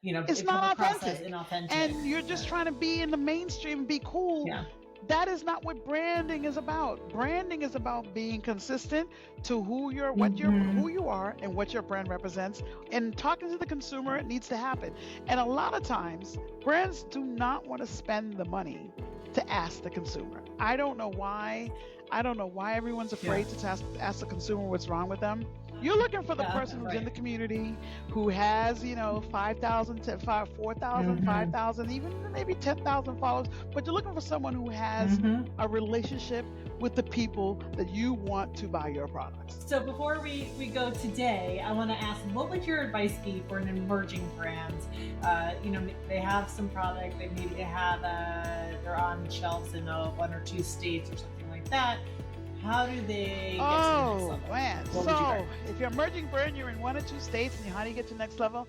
It's it come not across as authentic. inauthentic. And you're just trying to be in the mainstream and be cool. Yeah. That is not what branding is about. Branding is about being consistent to who Hmm. you are and what your brand represents. And talking to the consumer, it needs to happen. And a lot of times, brands do not want to spend the money to ask the consumer. I don't know why. I don't know why everyone's Yeah. afraid to ask the consumer what's wrong with them. You're looking for the Yeah. person who's in Right. the community, who has, 5,000 to 4,000, Hmm. 5,000, even maybe 10,000 followers, but you're looking for someone who has Hmm. a relationship with the people that you want to buy your products. So before we go today, I want to ask, what would your advice be for an emerging brand? They have some product, they have they're on shelves in one or two states or something like that. How do they get to the next Oh, level? man. What would you So recommend? if you're emerging brand, you're in one or two states, and how do you get to the next level?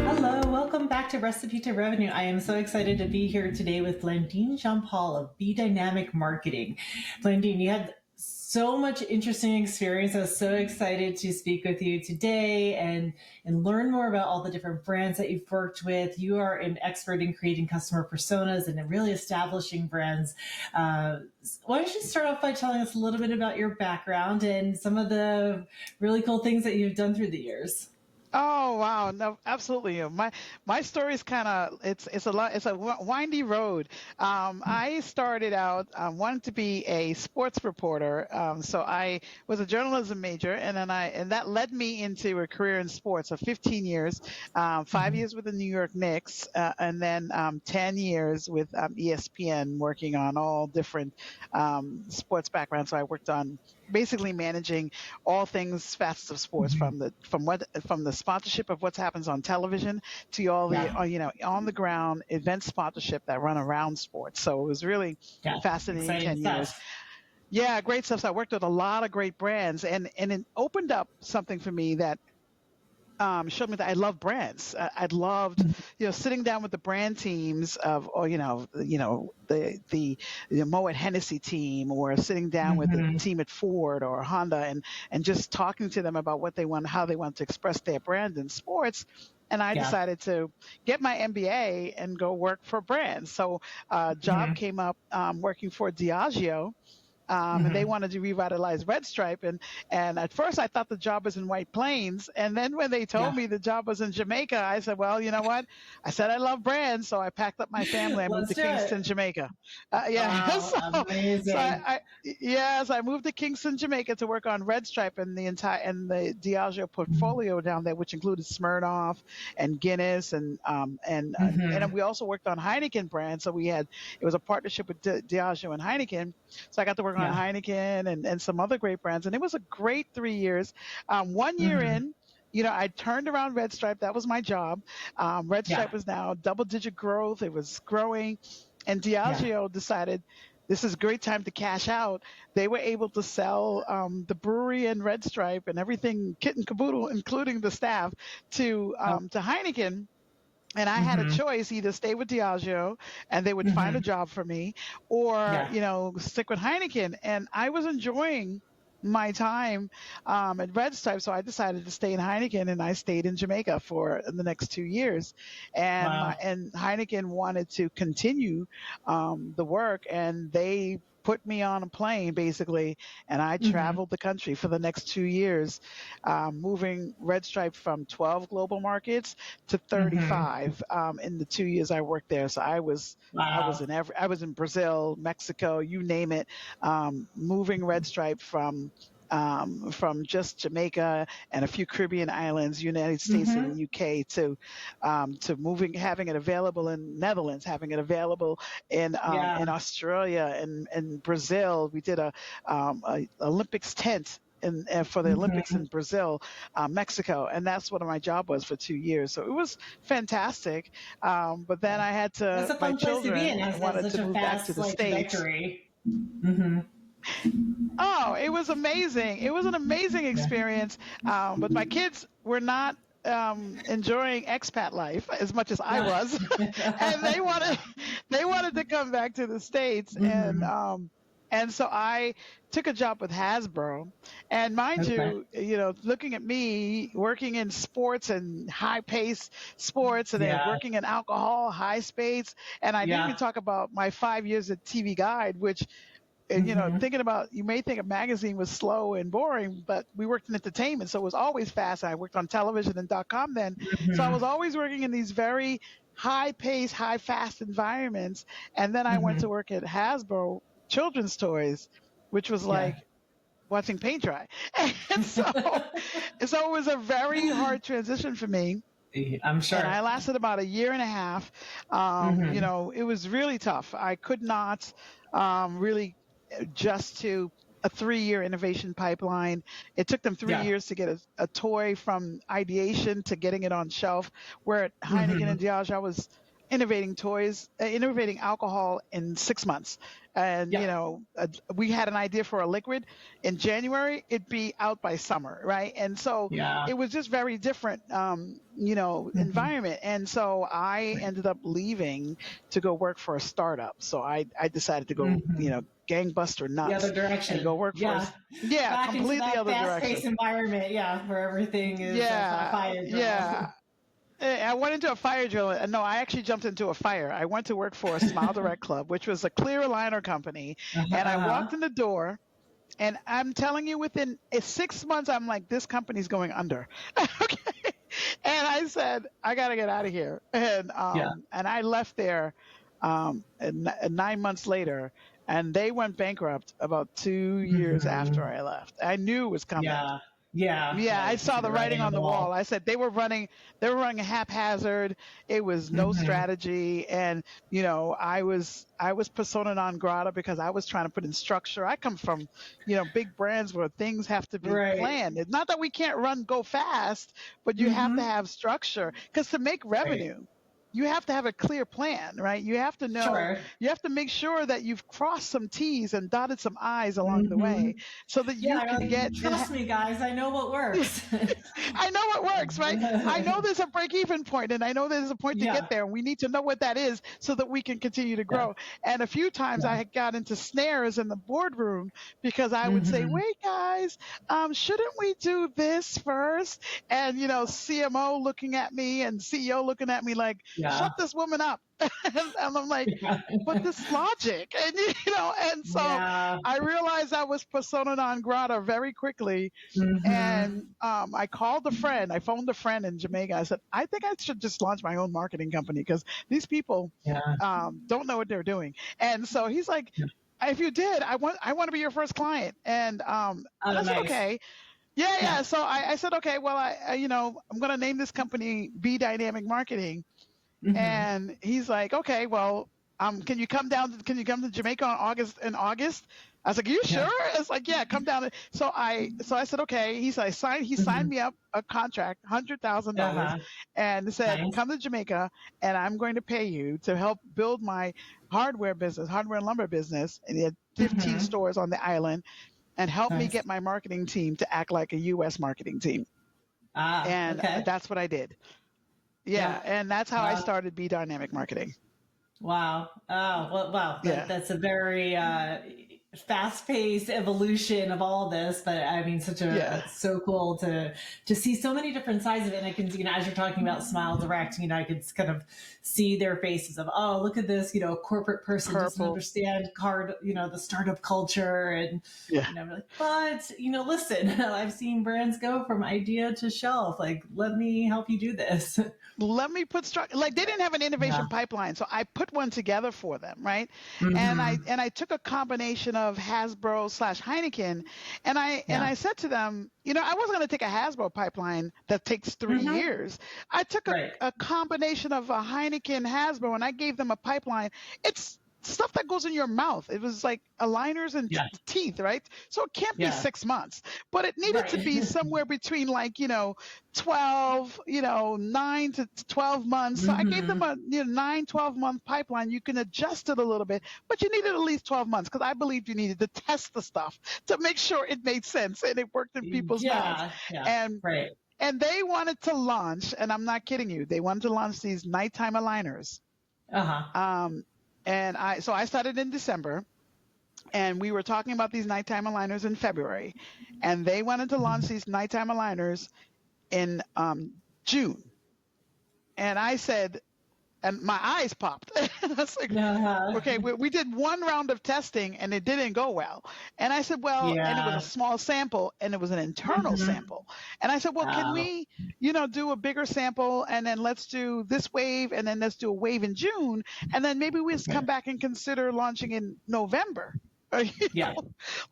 Hello, welcome back to Recipe to Revenue. I am so excited to be here today with Blandine Jean-Paul of Be Dynamic Marketing. Blandine, you had so much interesting experience. I was so excited to speak with you today and learn more about all the different brands that you've worked with. You are an expert in creating customer personas and in really establishing brands. Uh, why don't you start off by telling us a little bit about your background and some of the really cool things that you've done through the years? Oh wow, no, absolutely. My story is kind of it's a lot. It's a windy road. I started out wanting to be a sports reporter. So I was a journalism major, and that led me into a career in sports of 15 years, 5 years with the New York Knicks, and then 10 years with ESPN, working on all different sports backgrounds. So I worked on basically managing all things facets of sports, Mhm. from the sponsorship of what happens on television to all the Yeah. on the ground event sponsorship that run around sports. So it was really Yeah, fascinating exciting 10 years. stuff. Yeah, great stuff. So I worked with a lot of great brands, and it opened up something for me that showed me that I love brands. I loved, sitting down with the brand teams of, or the Moet Hennessy team, or sitting down with the Hmm. team at Ford or Honda, and just talking to them about what they want, how they want to express their brand in sports. And I Yeah. decided to get my MBA and go work for brands. So a job Hmm. came up working for Diageo, and they Hmm. wanted to revitalize Red Stripe. And at first, I thought the job was in White Plains, and then when they told Yeah. me the job was in Jamaica, I said, "Well, you know what? I said I love brands, so I packed up my family. I moved Let's to do Kingston, it. Jamaica. Yeah, Wow, so amazing. yes, I moved to Kingston, Jamaica, to work on Red Stripe and the Diageo portfolio down there, which included Smirnoff and Guinness, and Hmm. we also worked on Heineken brand. So it was a partnership with Diageo and Heineken. So I got to work on Yeah. Heineken and some other great brands, and it was a great 3 years. 1 year Hmm. in, I turned around Red Stripe. That was my job. Red Yeah. Stripe was now double-digit growth. It was growing, and Yeah. Diageo decided this is a great time to cash out. They were able to sell the brewery and Red Stripe and everything, kit and caboodle, including the staff, Oh. to Heineken. And I had a Hmm. choice: either stay with Diageo and they would find a Hmm. job for me, or Yeah. stick with Heineken. And I was enjoying my time at Red Stripe, so I decided to stay in Heineken, and I stayed in Jamaica for the next 2 years. And Wow. Heineken wanted to continue the work, and they put me on a plane basically, and I Hmm. traveled the country for the next 2 years, moving Red Stripe from 12 global markets to Hmm. 35 in the 2 years I worked there. So Wow. I was in Brazil, Mexico, you name it, moving Red Stripe from just Jamaica and a few Caribbean islands, United States and Hmm. the UK, to moving, having it available in Netherlands, having it available Yeah. in Australia and Brazil. We did a Olympics tent for the Olympics Hmm. in Brazil, Mexico, and that's what my job was for 2 years. So it was fantastic. But then I had That's to, a my fun place to be in. children Has wanted such to a move back to fast the like States. trajectory. Hmm. Oh, it was amazing. It was an amazing Yeah. experience. But my kids were not. enjoying expat life as much as I Yeah. was, and they wanted to come back to the States, Hmm. and so I took a job with Hasbro, and mind Okay. you, looking at me working in sports and high pace sports, and then Yeah. working in alcohol, high spades, and I didn't even Yeah. talk about my 5 years at TV Guide, which Hmm. thinking about, you may think a magazine was slow and boring, but we worked in entertainment, so it was always fast. I worked on television and .com then, so I Hmm. was always working in these very high pace, high fast environments. And then I went to Hmm. work at Hasbro Children's Toys, which was Yeah. like watching paint dry. And so it was a very hard transition for me, I'm and sure. I lasted about a year and a half. Hmm. It was really tough. I could not really adjust to a 3-year innovation pipeline. It took them three Yeah. years to get a toy from ideation to getting it on shelf. Where at Heineken Hmm. and Diageo, I was innovating toys, innovating alcohol in 6 months. And, Yeah. we had an idea for a liquid in January, it'd be out by summer, right? And so Yeah. it was just very different, Hmm. environment. And so I Right. ended up leaving to go work for a startup. So I decided to go, Hmm. gangbuster The other nuts and direction. go work for Yeah. us. Yeah, Back into completely that other direction. fast-paced environment. Yeah, where everything is a Yeah, fire drill. yeah. I went into a fire drill. No, I actually jumped into a fire. I went to work for a Smile Direct Club, which was a clear aligner company. Uh-huh. And I walked Uh-huh. in the door, and I'm telling you, within 6 months, I'm like, this company's going under. Okay. And I said, I got to get out of here. Yeah. And I left there, 9 months later, and they went bankrupt about 2 years after Hmm. I left. I knew it was coming. Yeah. Yeah. Yeah, Yeah. I You can saw see the the writing writing on on the the wall. wall. I said they were running haphazard. It was no Hmm. strategy, and I was persona non grata because I was trying to put in structure. I come from, big brands where things have to be Right. planned. It's not that we can't go fast, but you have to Hmm. have structure, because to make Right. revenue, you have to have a clear plan, right? You have to know, Sure. you have to make sure that you've crossed some T's and dotted some I's along the Hmm. way, so that Yeah. you can get Trust me, guys. I know what works. I know it works, right? I know there's a break even point, and I know there's a point to get Yeah. there. And we need to know what that is so that we can continue to Yeah. grow. And a few times I Yeah. had got into snares in the boardroom because I would say, Hmm. wait, guys, shouldn't we do this first? And, CMO looking at me and CEO looking at me like, Yeah. shut this woman up. And I'm like, Yeah. but this logic. And, and so Yeah. I realized I was persona non grata very quickly, and Hmm. I called a friend. I phoned a friend in Jamaica. I said, I think I should just launch my own marketing company because these people Yeah. don't know what they're doing. And so he's like, Yeah. if you did, I want to be your first client. And Oh, I said, nice. okay. Yeah, Yeah. yeah. So I said, okay, well, I'm going to name this company Be Dynamic Marketing. Hmm. And he's like, okay, well, can you come to Jamaica in August? I was like, are you Yeah. sure? It's like, yeah, come down. So I said, okay. He signed Hmm. me up a contract, $100,000, Uh-huh. and said, Nice. come to Jamaica, and I'm going to pay you to help build my hardware and lumber business. And he had 15 Hmm. stores on the island, and help me Nice. get my marketing team to act like a U.S. marketing team. Ah, And okay. that's what I did. Yeah, Yeah. and that's how I Wow. started Be Dynamic Marketing. Wow. Oh, well, wow. Yeah. That's a very fast-paced evolution of all this, but I mean, Yeah. so cool to see so many different sides of it. And I can, as you're talking about Smile Direct, I could kind of see their faces of, oh, look at this, corporate person doesn't Purple. understand the startup culture, and Yeah. like, but listen, I've seen brands go from idea to shelf. Like, let me help you do this. Let me put structure. Like, they didn't have an Yeah. innovation pipeline, so I put one together for them, right? And I Hmm. and I took a combination of Hasbro slash Heineken, and I Yeah. said to them, I wasn't going to take a Hasbro pipeline that takes three Hmm. years. I took a, Right. a combination of a Heineken Hasbro, and I gave them a pipeline. It's stuff that goes in your mouth. It was like aligners and Yeah. teeth, right? So it can't be Yeah. 6 months, but it needed to Right. be somewhere between, like, 12, 9 to 12 months. So I gave them Hmm. a 9, 12 month pipeline. You can adjust it a little bit, but you needed at least 12 months because I believed you needed to test the stuff to make sure it made sense and it worked in people's mouths. Yeah. Yeah. And Right. And they wanted to launch, and I'm not kidding you, they wanted to launch these nighttime aligners. Uh-huh. Um, and so I started in December, and we were talking about these nighttime aligners in February, and they wanted to launch these nighttime aligners in June. And I said, and my eyes popped. I was like, Uh-huh. okay, we did one round of testing and it didn't go well. And I said, well, and it was a Yeah. small sample and it was an internal Mm-hmm. sample. And I said, well, can Oh, we, do a bigger sample and then let's do this wave and then let's do a wave in June. And then maybe we just okay. come back and consider launching in November, or, Yeah.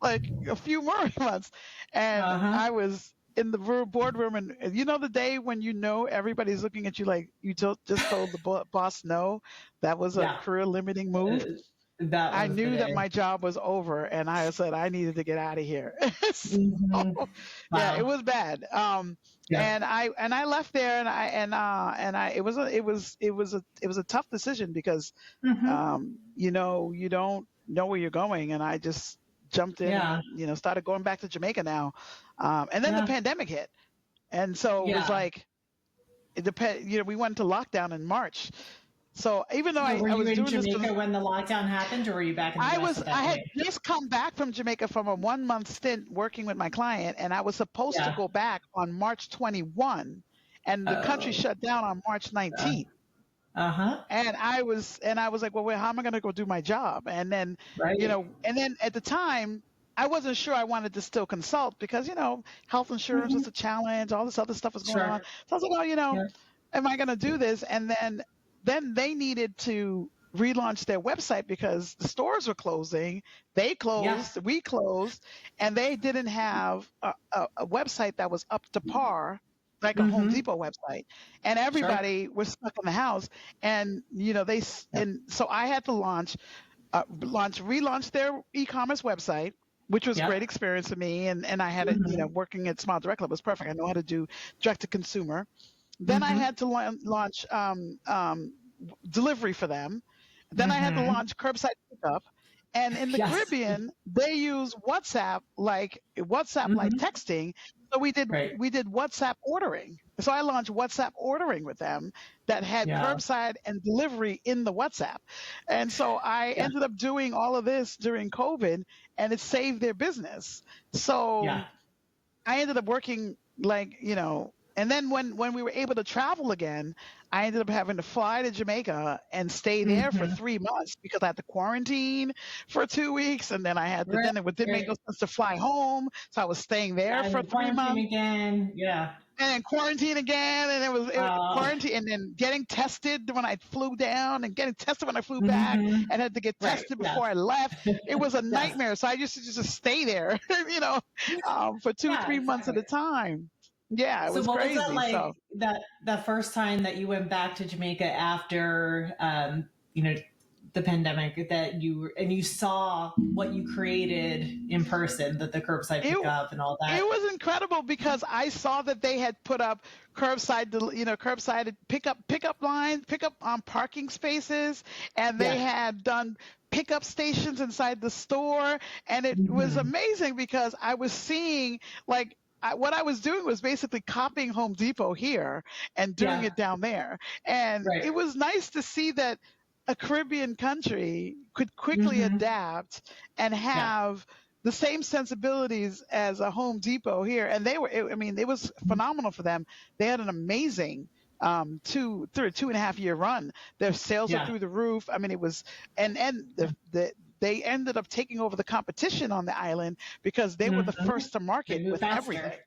like a few more months. And Uh-huh. I was in the boardroom, and the day when everybody's looking at you like you just told the boss no, that was a Yeah. career limiting Uh, move. that I was the knew that day. my job was over, and I said I needed to get out of here. So, Mm-hmm. yeah, it Wow. was bad. Yeah. And I left there, and it was a tough decision because Mm-hmm. you don't know where you're going, and I just jumped in Yeah. and started going back to Jamaica now. And then the Yeah. pandemic hit, and so it was Yeah. like it depend. We went into lockdown in March. So even though So were I you was in doing this, Jamaica when the lockdown happened, or were you back in the US at I that had point? just come back from Jamaica from a 1 month stint working with my client, and I was supposed to Yeah. go back on March 21, and the country Oh. shut down on March Uh, 19th. uh-huh. And I was like, well, wait, how am I going to go do my job? And then, Right. and then at the time, I wasn't sure I wanted to still consult because, health insurance Mm-hmm. was a challenge, all this other stuff was going on. Sure. So I was like, oh, Yeah. am I going to do this? And then they needed to relaunch their website because the stores were closing. They Yeah. closed, we closed, and they didn't have a website that was up to par, like a Home Mm-hmm. Depot website. And Sure. everybody was stuck in the house. And, Yeah. and so I had to relaunch their e-commerce website, which was a Yeah. great experience for me. And I had it, Mm-hmm. working at Smile Direct Club was perfect. I know how to do direct to consumer. Then I Mm-hmm. had to launch delivery for them. Then I had to Mm-hmm. launch curbside pickup. And in the Yes. Caribbean, they use WhatsApp like Mm-hmm. texting. So we did Right. we did WhatsApp ordering. So I launched WhatsApp ordering with them that had Yeah. curbside and delivery in the WhatsApp. And so I Yeah. ended up doing all of this during COVID, and it saved their business. So Yeah. I ended up working and then when we were able to travel again, I ended up having to fly to Jamaica and stay there for Mm-hmm. 3 months because I had to quarantine for 2 weeks, and then I had to Right. then it didn't make Right. no sense to fly home, so I was staying there Yeah. And for then three quarantine months again. Yeah. and then quarantine again, and Uh, quarantine, and then getting tested when I flew down, and getting tested when I flew back, mm-hmm. and had to get Right. tested Yes. before I left. It was a Yes. nightmare. So I used to just stay there, for two, Yeah. 3 months at Exactly. a time. Yeah, it So was what was that crazy. like, So that first time that you went back to Jamaica after you know the pandemic, that you saw what you created in person, that the curbside it pickup and all it that? was incredible because I saw that they had put up curbside pickup lines, pickup parking spaces, and they Yeah. had done pickup stations inside the store, and it was Mm-hmm. amazing because I was seeing like. What I was doing was basically copying Home Depot here and doing Yeah. it down there. And Right. it was nice to see that a Caribbean country could quickly Mm-hmm. adapt and Yeah. have the same sensibilities as a Home Depot here, and I mean, it was phenomenal for them. They had an amazing through a 2.5 year run. Their sales are Yeah. through the roof. I mean, it was, and they ended up taking over the competition on the island because they were the Mm-hmm. first to They market move with faster. everything.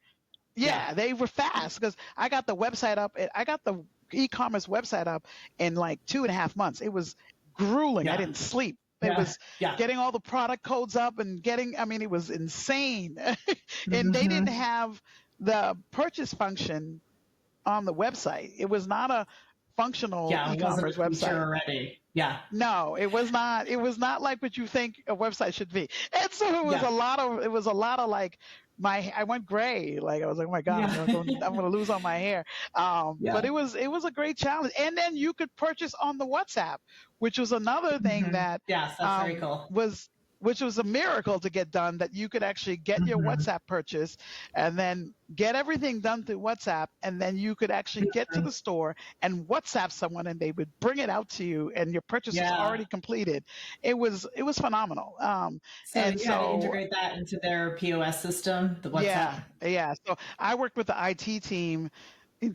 Yeah. Yeah, they were fast because I got the website up. I got the e-commerce website up in like 2.5 months. It was grueling. I Yeah. didn't sleep. It Yeah. was Yeah. getting all the product codes up and I mean, it was insane. And they didn't Mm-hmm. have the purchase function on the website. It was not a functional Yeah. It wasn't e-commerce a feature website. already. Yeah. No, it was not. It was not like what you think a website should be. And so Yeah. it was a lot of like I went gray. Like I was like, oh my God, Yeah. I'm gonna lose all my hair. Yeah. But it was a great challenge. And then you could purchase on the WhatsApp, which was another thing Mm-hmm. that Yes, that's very cool. was which was a miracle to get done, that you could actually get your Mm-hmm. WhatsApp purchase and then get everything done through WhatsApp. And then you could actually get to the store and WhatsApp someone and they would bring it out to you and your purchase was Yeah. already completed. It was phenomenal. So And you had to so integrate that into their POS system, the WhatsApp. yeah, yeah. So I worked with the IT team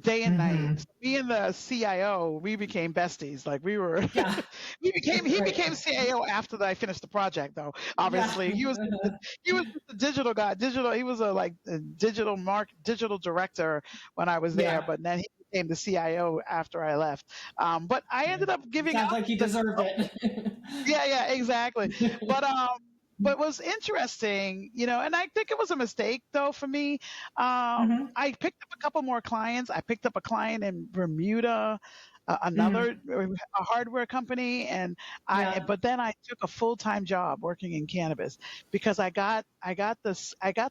day and night. Mm-hmm. So me and the CIO, we became besties. Like we were, Yeah. he Right. became CIO after I finished the project though. Yeah. Obviously, he was just the digital guy. Digital, he was a digital director when I was there, Yeah. but then he became the CIO after I left. But I Yeah. ended up giving Sounds up like you the deserved it. yeah, yeah, exactly. But but what's interesting, and I think it was a mistake though for me. Mm-hmm. I picked up a couple more clients. I picked up a client in Bermuda, Mm-hmm. another a hardware company, and Yeah. but then I took a full-time job working in cannabis because I got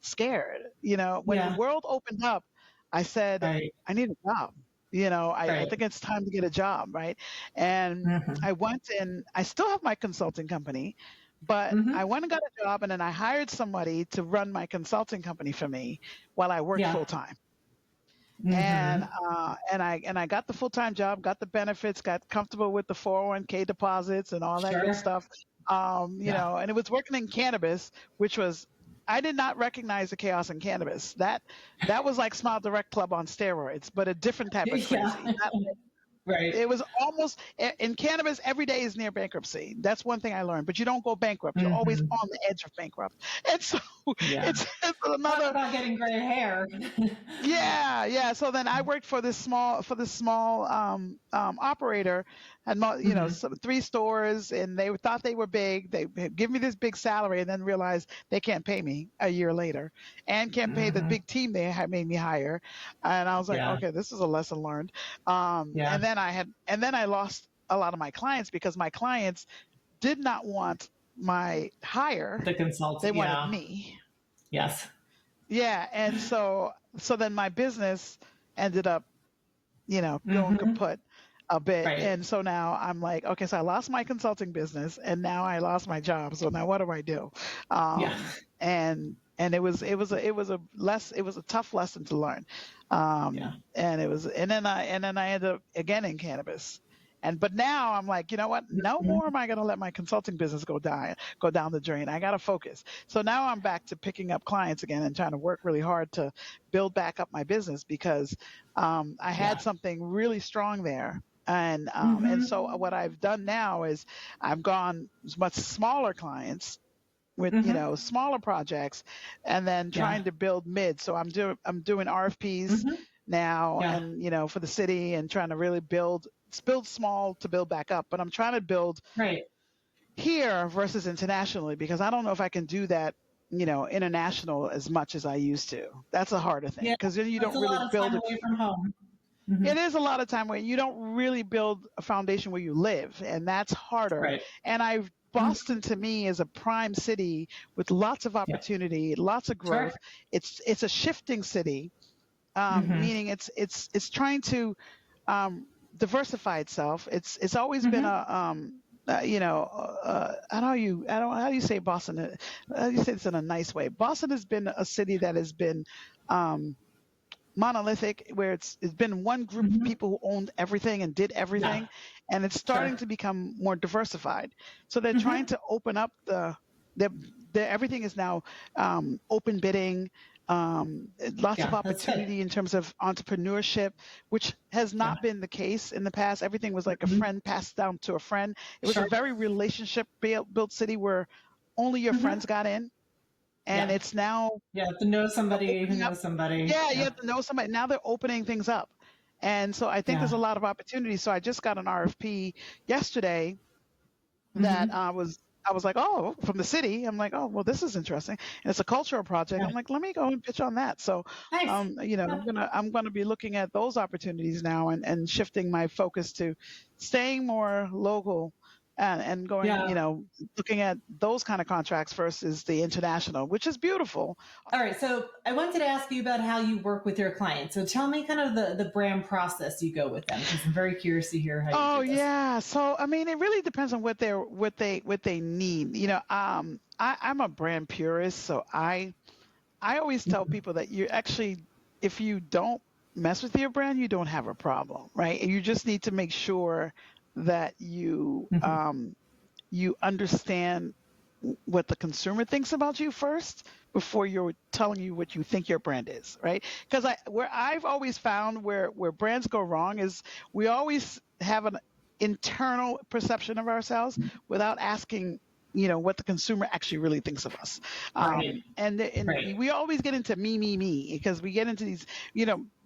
scared. When the Yeah. world opened up, I said Right. I need a job. I Right. think it's time to get a job, right? And Mm-hmm. I went and I still have my consulting company, but I Mm-hmm. went and got a job and then I hired somebody to run my consulting company for me while I worked Yeah. full time. And Mm-hmm. I got the full time job, got the benefits, got comfortable with the 401k deposits and all that good Sure. stuff. Yeah. And it was working in cannabis, which was I did not recognize the chaos in cannabis. That was like Smile Direct Club on steroids, but a different type of Yeah. crazy. Right. It was almost in cannabis. Every day is near bankruptcy. That's one thing I learned. But you don't go bankrupt. You're always Mm-hmm. on the edge of bankrupt. And so Yeah. it's Talk another about getting gray hair. yeah, yeah. So then I worked for this small operator, had Mm-hmm. some, three stores, and they thought they were big. They give me this big salary, and then realized they can't pay me a year later, and can't pay the Mm-hmm. big team they had made me hire. And I was like, Yeah. okay, this is a lesson learned. Yeah. And then I lost a lot of my clients because my clients did not want my hire; The they consultant. wanted Yeah. me. Yes. Yeah, and so then my business ended up, going Mm-hmm. kaput a bit. Right. And so now I'm like, okay, so I lost my consulting business and now I lost my job. So now what do I do? Yeah. And it was a tough lesson to learn. Yeah. And it was and then I ended up again in cannabis. But now I'm like, you know what? No more Mhm. am I going to let my consulting business go down the drain. I got to focus. So now I'm back to picking up clients again and trying to work really hard to build back up my business because I Yeah. had something really strong there. And Mhm. so what I've done now is I've gone much smaller clients with Mhm. smaller projects and then Yeah. trying to build mid. So I'm doing RFPs Mhm. now Yeah. and for the city and trying to really build small to build back up. But I'm trying to build Right. here versus internationally because I don't know if I can do that international as much as I used to. That's a harder thing Yeah. because then you That's don't a really lot of build time it. away from home. Mhm. It is a lot of time where you don't really build a foundation where you live, and that's harder. Right. And Mhm. Boston to me is a prime city with lots of Yep. opportunity, lots of Sure. growth. It's a shifting city, Mhm. meaning it's trying to diversify itself. It's always been Mhm. a how do you say Boston? How do you say this in a nice way? Boston has been a city that has been um, monolithic where it's been one group of Mhm. people who owned everything and did Yeah. everything and it's starting Sure. to become more diversified so they're trying Mhm. to open up the, everything is now open bidding lots of Yeah. That's good. opportunity in terms of entrepreneurship which has Yeah. not been the case in the past. Everything was like a Mhm. friend passed down to a friend. It was a Sure. very relationship built city where only your Mhm. friends got in and Yeah. it's now Yeah. To know somebody who opening up. knows somebody. Yeah, you Yeah. have to know somebody. Now they're opening things up. And so I think there's Yeah. a lot of opportunity. So I just got an RFP yesterday that Mhm. I was like, oh, from the city. I'm like, oh, well, this is interesting. And it's a cultural project. Yeah. I'm like, let me go and pitch on that. So, Nice. Yeah. I'm gonna be looking at those opportunities now and shifting my focus to staying more local and going, Yeah. looking at those kind of contracts versus the international, which is beautiful. All right. So I wanted to ask you about how you work with your clients. So tell me kind of the brand process you go with them, because I'm very curious to hear how you Oh do this. yeah. So I mean, it really depends on what they need. I'm a brand purist, so I always tell Mhm. people that you actually, if you don't mess with your brand, you don't have a problem, right? You just need to make sure that Mhm. you understand what the consumer thinks about you first before you're telling you what you think your brand is, right? Because where I've always found where brands go wrong is we always have an internal perception of ourselves without asking, what the consumer actually really thinks of us. Right. And Right. we always get into me because we get into these,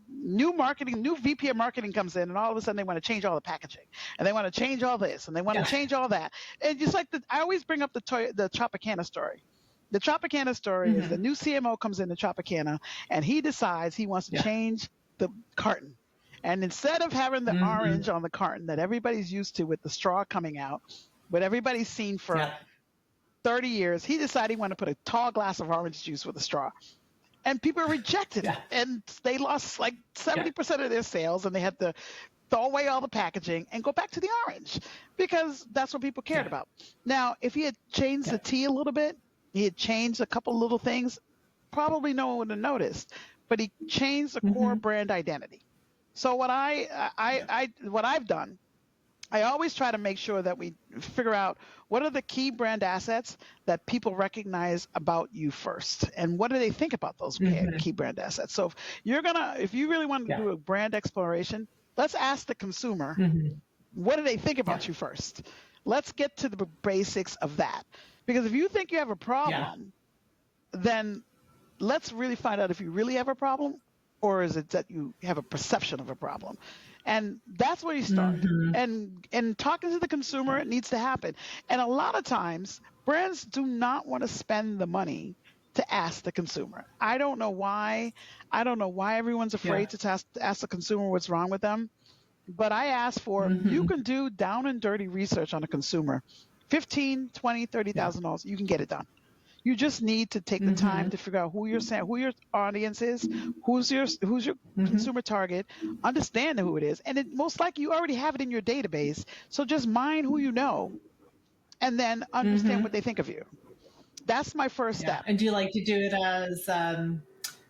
new VP of marketing comes in, and all of a sudden they want to change all the packaging, and they want to change all this, and they want to Yeah. change all that. And just like I always bring up the Tropicana story. The Tropicana story is the Hmm. new CMO comes into Tropicana, and he decides he wants to Yeah. change the carton. And instead of having the Hmm. orange on the carton that everybody's used to with the straw coming out, what everybody's seen for Yeah. 30 years, he decided he wanted to put a tall glass of orange juice with a straw, and people rejected it, Yeah. and they lost like Yeah. 70% of their sales, and they had to throw away all the packaging and go back to the orange because that's what people cared Yeah. about. Now, if he had changed the Yeah. tea a little bit, he had changed a couple little things, probably no one would have noticed, but he changed the core Hmm. brand identity. So Yeah. what I've done, I always try to make sure that we figure out what are the key brand assets that people recognize about you first, and what do they think about those Hmm. key brand assets. So if you really want to Yeah. do a brand exploration, let's ask the consumer, Hmm. what do they think Yeah. about you first? Let's get to the basics of that. Because if you think you have a Yeah. problem, then let's really find out if you really have a problem, or is it that you have a perception of a problem. And that's where you start. Hmm. And talking to the consumer, it needs to happen. And a lot of times brands do not want to spend the money to ask the consumer. I don't know why everyone's Yeah. afraid to ask the consumer what's wrong with them. But I ask for, you Hmm. can do down and dirty research on a consumer. 15, 20, thirty Yeah. thousand dollars, you can get it done. You just need to take the time Hmm. to figure out who your audience is, who's your Hmm. consumer target, understand who it is, and most likely you already have it in your database. So just mine who you know, and then understand Hmm. what they think of you. That's my first Yeah. step. And do you like to do it as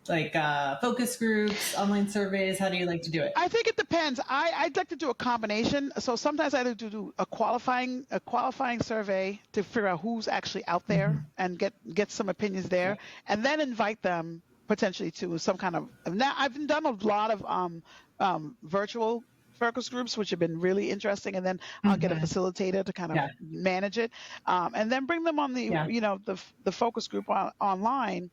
like focus groups, online surveys? How do you like to do it? I think it depends. I'd like to do a combination. So sometimes I like to do a qualifying survey to figure out who's actually out there Hmm. and get some opinions there, Yeah. and then invite them potentially to some kind of. Now I've done a lot of virtual focus groups, which have been really interesting, and then I'll get a Hmm. facilitator to kind of Yeah. manage it, and then bring them on Yeah. the focus group online,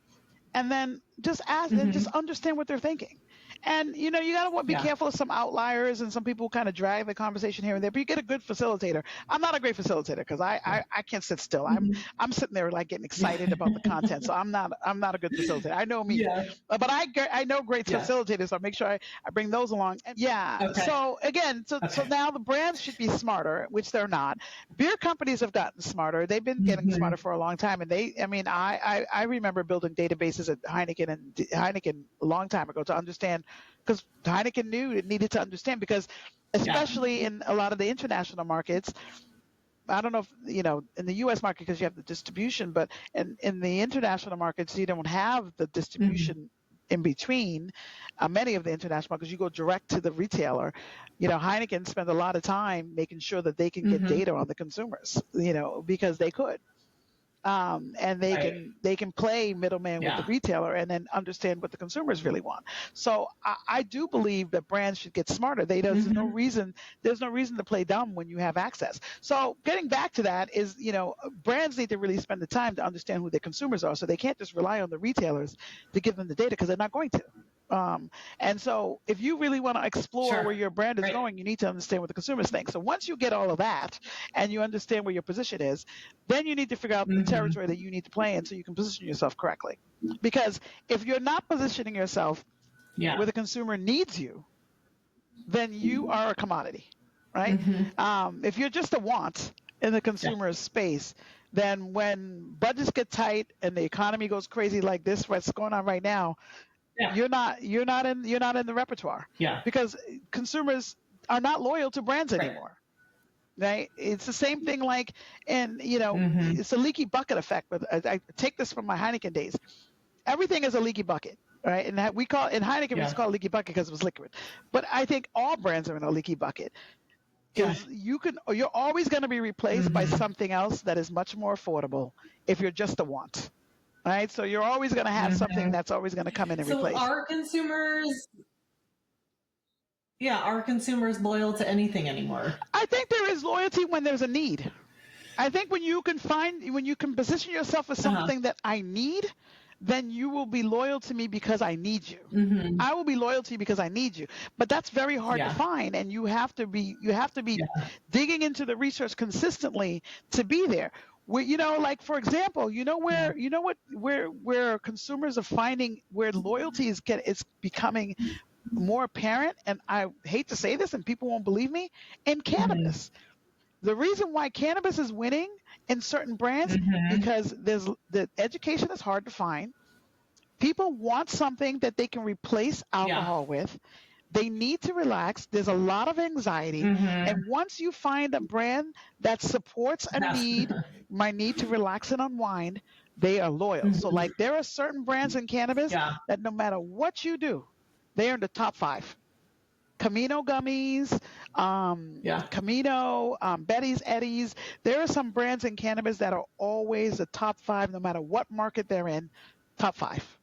and then just ask and just Hmm. understand what they're thinking. And you got to be Yeah. careful of some outliers, and some people kind of drag the conversation here and there. But you get a good facilitator. I'm not a great facilitator because I, Yeah. I I can't sit still. I'm Hmm. I'm sitting there like getting Yeah. excited about the content. So I'm not a good facilitator. I know me. Yeah. But I know great Yeah. facilitators. So I make sure I bring those along. And yeah. Okay. So again, so Okay. now the brands should be smarter, which they're not. Beer companies have gotten smarter. They've been getting Hmm. smarter for a long time, and I mean, I remember building databases at Heineken a long time ago to understand, because Heineken knew it needed to understand, because Yeah. especially in a lot of the international markets, I don't know if in the U.S. market because you have the distribution, but in the international markets you don't have the Hmm. distribution in between. Many of the international markets, you go direct to the retailer. Heineken spent a lot of time making sure that they can get Hmm. data on the consumers, because they could, and they Right. can play middleman with the Yeah. retailer and then understand what the consumers really want. So I do believe that brands should get smarter. Hmm. There's no reason to play dumb when you have access. So getting back to that is, brands need to really spend the time to understand who their consumers are, so they can't just rely on the retailers to give them the data, because they're not going to. Um, and so if you really want to explore Sure. where your brand is Right. going, you need to understand what the consumers think. So once you get all of that and you understand where your position is, then you need to figure out the Hmm. territory that you need to play in so you can position yourself correctly. Because if you're not positioning yourself Yeah. where the consumer needs you, then you are a commodity, right? Hmm. If you're just a want, in the Yeah. consumer space, then when budgets get tight and the economy goes crazy like this, what's going on right now, Yeah. you're not in the repertoire Yeah. because consumers are not loyal to brands Right. anymore. Right? It's the same thing like, and Mm-hmm. it's a leaky bucket effect. But I take this from my Heineken days. Everything is a leaky bucket, right? And we call in Heineken we used to Yeah. call it leaky bucket because it was liquid. But I think all brands are in a leaky bucket. Yeah. Is you're always going to be replaced by Mm-hmm. something else that is much more affordable if you're just a want. Right? So you're always going to have something Mm-hmm. that's always going to come in and So replace. are consumers loyal to anything anymore? I think there is loyalty when there's a need. I think when you can position yourself as Uh-huh. something that I need, then you will be loyal to me because I need you. Mm-hmm. I will be loyal to you because I need you. But that's very hard to Yeah. find, and you have to be Yeah. digging into the research consistently to be there. Where like for example, Yeah. where consumers are finding where loyalty is becoming more apparent, and I hate to say this, and people won't believe me, in Mm-hmm. cannabis. The reason why cannabis is winning in certain brands Mm-hmm. because the education is hard to find. People want something that they can replace Yeah. alcohol with. They need to relax. There's a lot of anxiety. Mm-hmm. And once you find a brand that supports Yes. my need to relax and unwind, they are loyal. So Mm-hmm. like there are certain brands in cannabis Yeah. that no matter what you do, they are in the top 5. Camino gummies, Yeah. Camino, Betty's Eddies. There are some brands in cannabis that are always the top 5, no matter what market they're in, top 5,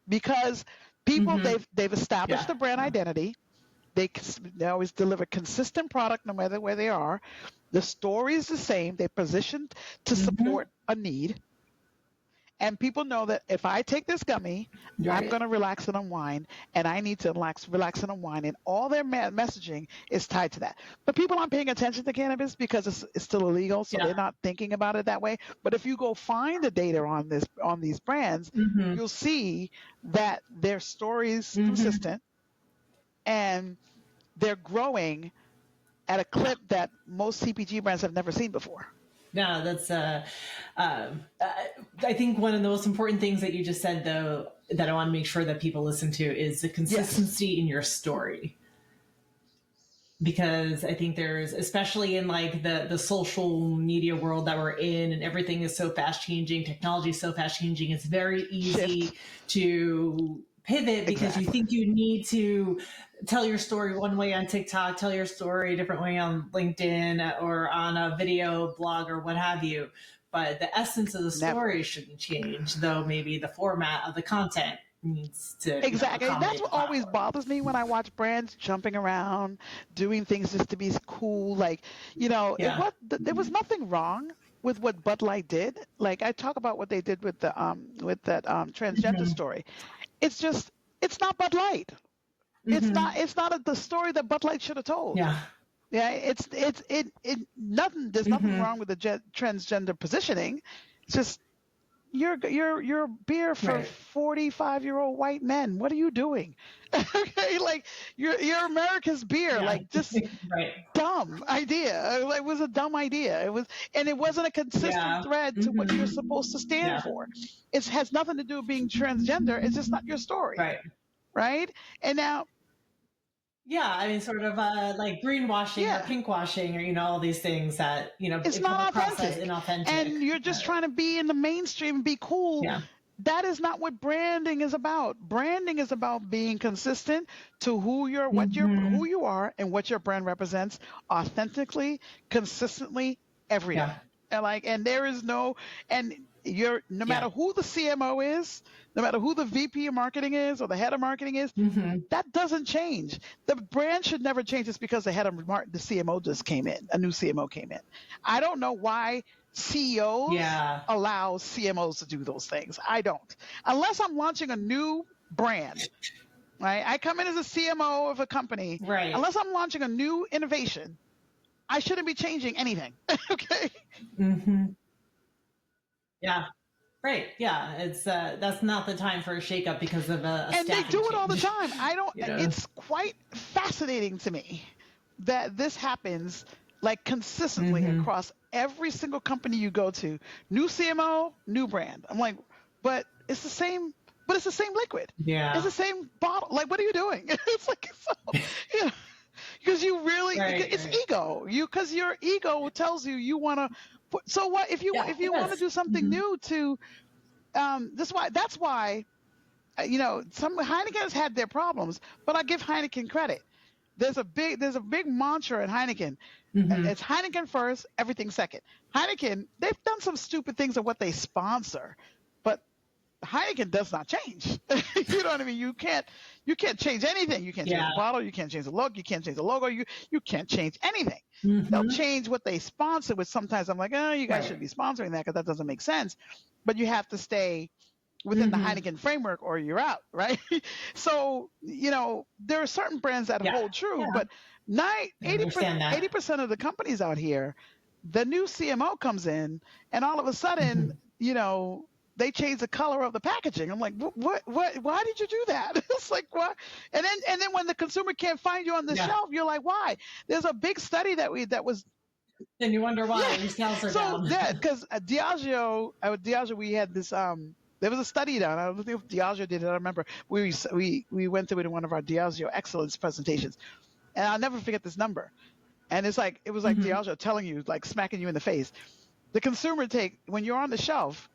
because people Mm-hmm. they've established Yeah. the brand Yeah. identity. They always deliver consistent product no matter where they are. The story is the same. They're positioned to Mm-hmm. support a need. And people know that if I take this gummy, I'm Right. going to relax and unwind, and I need to relax and unwind. And all their messaging is tied to that. But people aren't paying attention to cannabis because it's still illegal, so Yeah. they're not thinking about it that way. But if you go find the data on these brands, Mm-hmm. you'll see that their story is Mm-hmm. consistent and they're growing at a Yeah. clip that most CPG brands have never seen before. No, that's I think one of the most important things that you just said, though, that I want to make sure that people listen to is the Yes, consistency in your story. Because I think there's, especially in like the social media world that we're in, and everything is so fast changing, technology is so fast changing, it's very shift. easy to pivot because you Exactly. think you need to tell your story one way on TikTok, tell your story a different way on LinkedIn or on a video blog or what have you. But the essence of the Never. story shouldn't change, though maybe the format of the content needs to, Exactly. That's accommodate the what always platform. bothers me when I watch brands jumping around, doing things just to be cool. Like, Yeah. there was nothing wrong with what Bud Light did. Like I talk about what they did with the with that transgender Mm-hmm. story. It's just it's not Bud Light. Mm-hmm. It's not the story that Bud Light should have told. Yeah. Yeah, nothing. There's nothing Mm-hmm. wrong with the transgender positioning. It's just you're beer for Right. 45-year-old white men. What are you doing? Okay, like you're America's beer. Yeah. Like just Right. dumb idea. It was a dumb idea. And it wasn't a consistent Yeah. thread to what you're Mm-hmm. supposed to stand Yeah. for. It has nothing to do with being transgender. It's just not your story, Right. right? And now, Yeah. I mean, sort of like greenwashing or yeah, pinkwashing or, all these things that, it's it come not across as authentic, inauthentic. and you're just trying to be in the mainstream and be cool. Yeah. That is not what branding is about. Branding is about being consistent to Mm-hmm. who you are and what your brand represents authentically, consistently every Yeah. day. And there is no and you're no Yeah. matter who the CMO is, no matter who the VP of marketing is or the head of marketing is, Mm-hmm. that doesn't change. The brand should never change just because the CMO just came in, a new CMO came in. I don't know why CEOs Yeah. allow CMOs to do those things. I don't. Unless I'm launching a new brand, right? I come in as a CMO of a company. Right. Unless I'm launching a new innovation, I shouldn't be changing anything. Okay. Mm-hmm. Yeah. Right. Yeah. It's that's not the time for a shakeup because of a And they staffing do it all the change. time. I don't, it's quite fascinating to me that this happens like consistently Mm-hmm. across every single company you go to, new CMO, new brand. I'm like, but it's the same. But it's the same liquid. It's Yeah. the same bottle. Like, what are you doing? It's like, so, you know, because you really, Right. it's Right. ego. Because your ego tells you want to. So what Yeah. if It you want to does. do something Hmm. new to that's why some Heineken has had their problems, but I give Heineken credit. There's a big mantra at Heineken. Hmm. It's Heineken first, everything second. Heineken, they've done some stupid things of what they sponsor, but Heineken does not change. You know what I mean? You can't change anything. You can't change Yeah. the bottle. You can't change the look. You can't change the logo. You can't change anything. They'll Hmm. change what they sponsor, which sometimes I'm like, oh, you guys Right. shouldn't be sponsoring that because that doesn't make sense. But you have to stay within the Hmm. Heineken framework or you're out, right? So, there are certain brands that Yeah. hold true, Yeah. but I understand that. 80% of the companies out here, the new CMO comes in and all of a sudden, Hmm. they change the color of the packaging. I'm like, why did you do that? It's like, what? And then when the consumer can't find you on the Yeah. shelf, you're like, why? There's a big study that was Then you wonder yeah. why your sales are So down. that because Diageo, we had this. There was a study done. I don't think if Diageo did it. I remember we went through it in one of our Diageo excellence presentations, and I'll never forget this number. And it was like Hmm. Diageo telling you, like smacking you in the face. The consumer when you're on the shelf,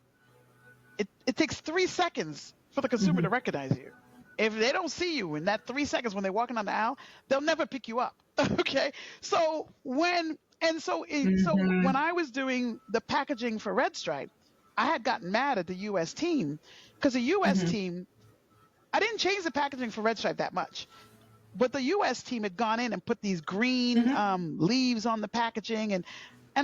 it takes 3 seconds for the consumer to Hmm. recognize you. If they don't see you in that 3 seconds when they're walking on the aisle, they'll never pick you up. Okay. So when Hmm. I was doing the packaging for Red Stripe, I had gotten mad at the US team because the US Hmm. team, I didn't change the packaging for Red Stripe that much, but the US team had gone in and put these green Hmm. leaves on the packaging. And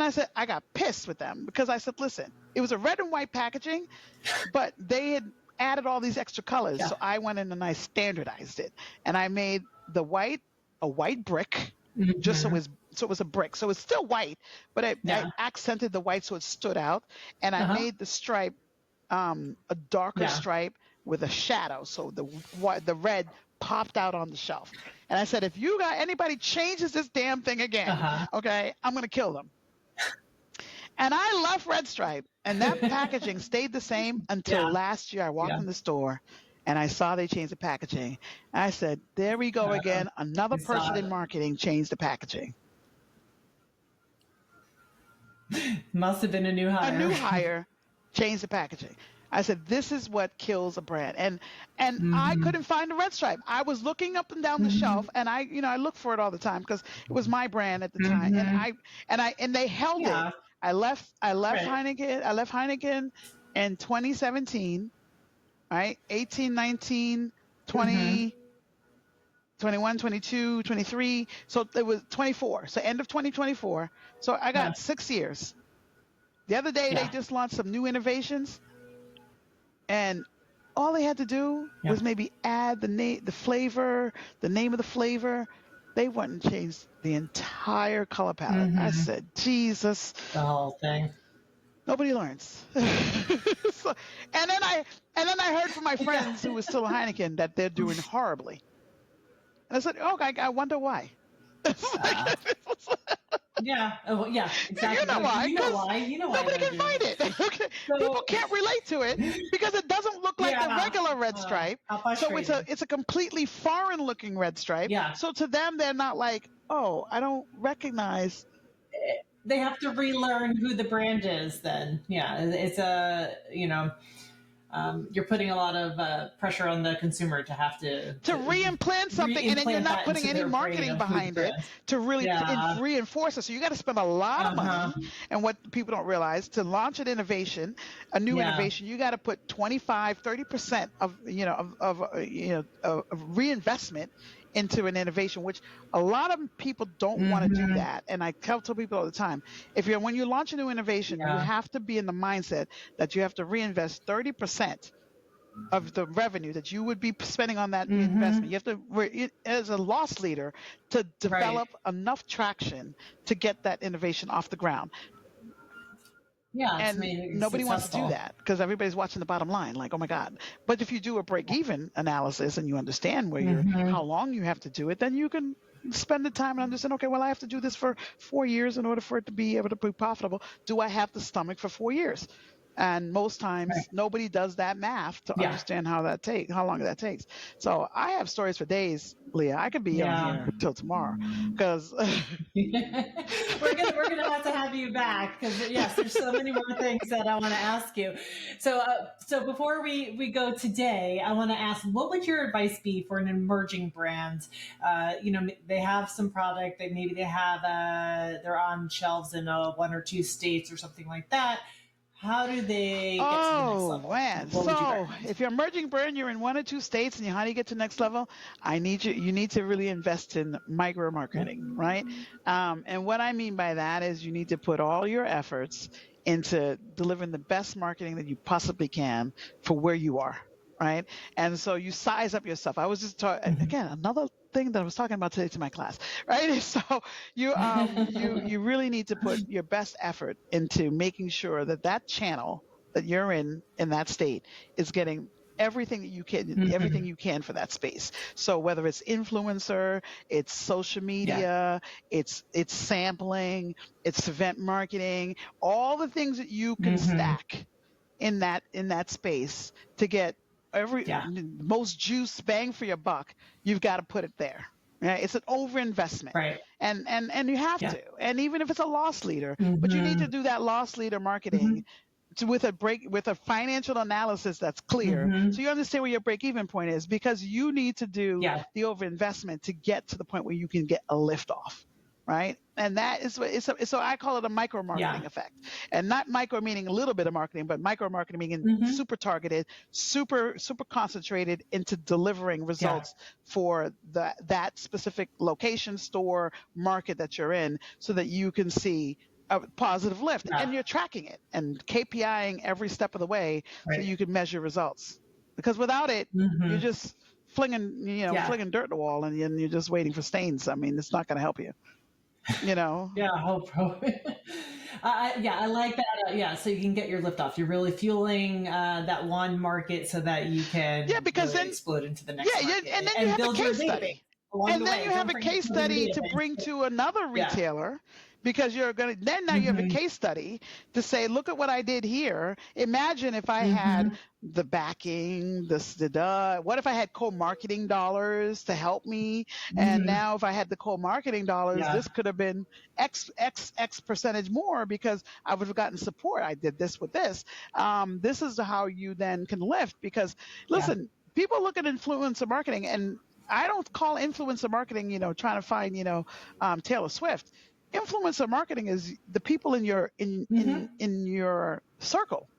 I said, I got pissed with them because I said, listen, it was a red and white packaging, but they had added all these extra colors. Yeah. So I went in and I standardized it, and I made the white a white brick, just Hmm. so it was a brick. So it's still white, but I Yeah. accented the white so it stood out, and I Uh-huh. made the stripe a darker Yeah. stripe with a shadow, so the red popped out on the shelf. And I said, if you got anybody changes this damn thing again, Uh-huh. okay, I'm gonna kill them. And I left Red Stripe, and that packaging stayed the same until Yeah. last year. I walked Yeah. in the store and I saw they changed the packaging. And I said, there we go again. Another You person saw in it. marketing changed the packaging. Must have been a new A hire. new hire changed the packaging. I said, this is what kills a brand. And I Hmm. couldn't find the Red Stripe. I was looking up and down the Hmm. shelf, and I looked for it all the time because it was my brand at the time. And Hmm. and they held it. Yeah. I left Right. Heineken. I left Heineken in 2017, right? 18, 19, Hmm. 20, 21, 22, 23. So it was 24. So end of 2024. So I Yeah. got 6 years. The other day they Yeah. just launched some new innovations, and all they had to do Yeah. was maybe add the flavor, the name of the flavor. They went and changed the entire color palette. I Hmm. said, Jesus, The whole thing. nobody learns. So, and then I heard from my Yeah. friends who were still at Heineken that they're doing horribly. And I said, oh, I wonder why. It's like, Uh, yeah. Oh, well, yeah. you Exactly. know why? You know Because why. You know why nobody they're can doing find it. it. Okay, people So, can't relate to it because it doesn't look like the yeah. regular red stripe. How So frustrating. it's a completely foreign looking red stripe. Yeah. So to them, they're not like, oh, I don't recognize. They have to relearn who the brand is then. Yeah. It's you're putting a lot of pressure on the consumer to have To to reimplant something, and then you're re-implant not that putting into any their brain marketing of who the behind it brand. to really Yeah. reinforce it. So you got to spend a lot of Uh-huh. money. And what people don't realize, to launch an innovation, a new Yeah. innovation, you got to put 25, 30% of of reinvestment into an innovation, which a lot of people don't want to do Hmm. that. And I tell people all the time, when you launch a new innovation, you Yeah. have to be in the mindset that you have to reinvest 30% of the revenue that you would be spending on that Hmm. investment. You have to, as a loss leader, to Right. develop enough traction to get that innovation off the ground. Yeah. To And make it nobody wants to do successful. that because everybody's watching the bottom line, like, oh my God. But if you do a break even analysis and you understand Hmm. how long you have to do it, then you can spend the time and understand, okay, well, I have to do this for 4 years in order for it to be able to be profitable. Do I have the stomach for 4 years? And most Right. times nobody does that math to Yeah. understand how long that takes. So I have stories for days, Leah. I could be on Yeah. here till tomorrow because We're gonna have you back because yes, there's so many more things that I want to ask you. So before we go today, I want to ask, what would your advice be for an emerging brand? They have some product, maybe they have they're on shelves in one or two states or something like that. How do they get to the next Oh level? man. What would you So recommend? if you're emerging brand, you're in 1 or 2 states and how do you get to the next level? You need to really invest in micro Yeah. marketing, right? And what I mean by that is you need to put all your efforts into delivering the best marketing that you possibly can for where you are. Right. And so you size up yourself. I was just talking Mhm. again, another thing that I was talking about today to my class, right? So you really need to put your best effort into making sure that that channel that you're in that state is getting everything Mhm. you can for that space. So whether it's influencer, it's social Yeah. media, it's sampling, it's event marketing, all the things that you can Hmm. stack in that space to get every Yeah. most juice bang for your buck, you've got to put it there. Right? It's an overinvestment. Right. And you have Yeah. to. And even if it's a loss leader, but you need to Hmm. do that loss leader Hmm. marketing with a financial analysis that's clear so Hmm. you understand where your break even point is because you need to do Yeah. the overinvestment to get to the point where you can get a lift off, right? And that is what so I call it a micro Yeah. marketing effect, and not micro meaning a little bit of marketing, but micro marketing meaning Hmm. super targeted, super concentrated into delivering Yeah. results for that specific location, store, market that you're in so that you can see a positive lift Yeah. and you're tracking it and KPIing every step of the way so Right. you can measure results. Because without it, you're Hmm. just Yeah. flinging dirt in the wall and you're just waiting for stains. I mean, it's not going to help you, you know? Yeah. Hope. Yeah, I like that. Yeah, so you can get your lift off. You're really fueling that one market so that you Yeah, can because really then, explode into the yeah, next yeah, market and then you and have a build your case database study. along And the then you way. have Don't a forget case to build your study to database. bring to another Yeah. retailer because now you have a Hmm. case study to say, look at what I did here. Imagine if I had Hmm. the backing, what if I had co-marketing dollars to help me? And Hmm. now if I had the co-marketing dollars, Yeah. this could have been X percentage more because I would have gotten support. I did this with this. This is how you then can lift because Yeah. listen, people look at influencer marketing and I don't call influencer marketing, trying to find, Taylor Swift. Influencer marketing is the people in Hmm. in your circle,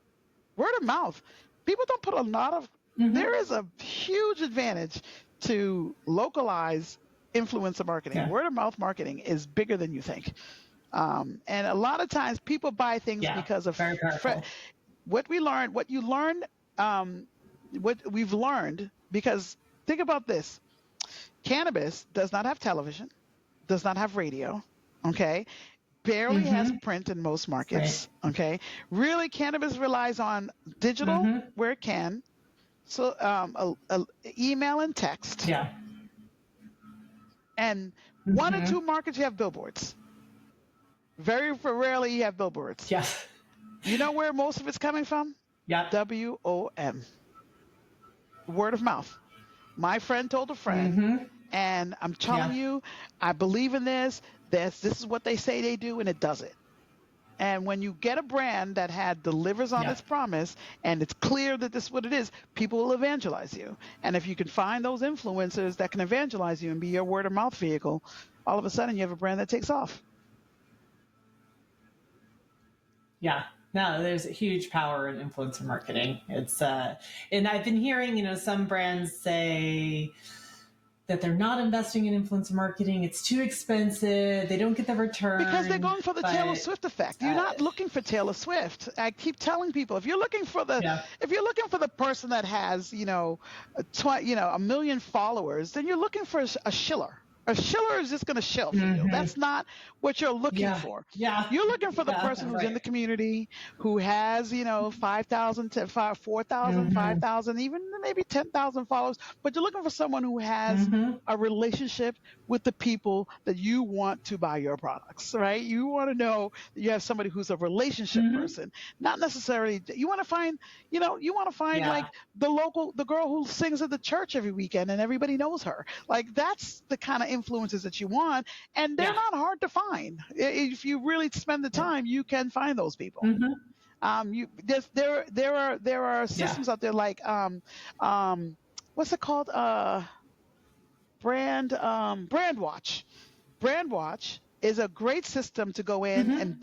word of mouth. People don't put a lot of. Hmm. There is a huge advantage to localize influencer marketing. Yeah. Word of mouth marketing is bigger than you think. And a lot of times people buy things Yeah. because of Very powerful. what we learned, what you learned, what we've learned. Because think about this: cannabis does not have television, does not have radio, okay? Barely has Hmm. print in most Right. markets, okay? Really, cannabis relies on digital Hmm. where it can, so email and text, Yeah. and one or Hmm. two markets you have billboards. Very rarely you have billboards. Yes. You know where most of it's coming from? Yep. WOM, word of mouth. My friend told a friend, Hmm. and I'm telling Yeah. you, I believe in this. This is what they say they do, and it does it. And when you get a brand that delivers on Yeah. its promise and it's clear that this is what it is, people will evangelize you. And if you can find those influencers that can evangelize you and be your word of mouth vehicle, all of a sudden you have a brand that takes off. Yeah. No, there's a huge power in influencer marketing. And I've been hearing, some brands say that they're not investing in influencer marketing. It's too expensive. They don't get the Because they're return. going for the Taylor But Swift effect. You're uh, not looking for Taylor Swift. I keep telling people yeah, if you're looking for the person that has a million followers, then you're looking for a Schiller. A shiller is just going to shill for you. That's not what you're looking Yeah. for. Yeah. You're looking for the Yeah. person who's in Right. the community, who has, 5,000 to 4,000, Mm-hmm. 5,000, even maybe 10,000 followers. But you're looking for someone who has Mm-hmm. a relationship with the people that you want to buy your products, right? You want to know that you have somebody who's a relationship Mm-hmm. person, not necessarily. You want to find, you want to find Yeah. like the girl who sings at the church every weekend and everybody knows her. Like that's the kind of influences that you want, and they're Yeah. not hard to find. If you really spend the Yeah. time, you can find those people. Mm-hmm. You there are Yeah. systems out there like um what's it called, brand watch. Brand watch is a great system to go in Mm-hmm. and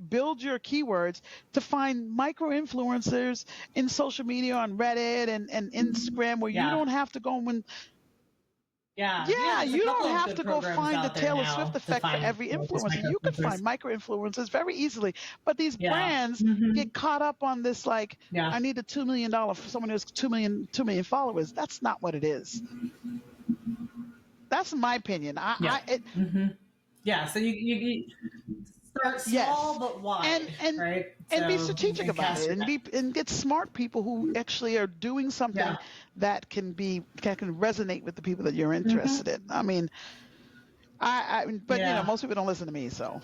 build your keywords to find micro influencers in social media, on Reddit and Instagram, where you Yeah. don't have to go and, Yeah. Yeah. yeah, There's a you couple don't of have good to go programs find the out there Taylor Swift now to effect for find every these influencer. You can micro. find micro influencers very easily. But these Yeah. brands Mm-hmm. get caught up on this, like, Yeah. I need a $2 million for someone who has 2 million followers. That's not what it is. That's my opinion. Yeah. Mm-hmm. Yeah. So you start Yes, small but and wide, and right? and be So strategic and about cast it, your and net. get smart people who actually are doing Yeah. something that can resonate with the people that you're Mm-hmm. interested in. I mean, but Yeah. most people don't listen to me, so.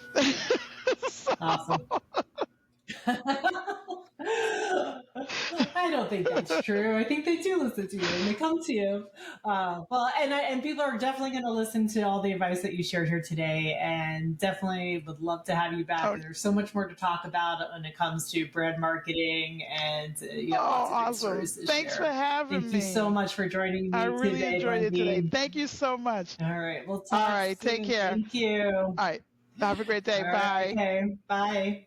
So, Awesome. I don't think that's true. I think they do listen to you and they come to you. Well, and people are definitely going to listen to all the advice that you shared here today, and definitely would love to have you back. oh, And there's so much more to talk about when it comes to brand marketing, and you oh, have lots of great awesome! stories to Thanks for share. having Thank you so me. much for joining I me really today, enjoyed it today. Blandine. Thank you so much. All right, we'll All talk right, take soon. care. Thank you. All right, have a great day. All right, Bye. okay, bye.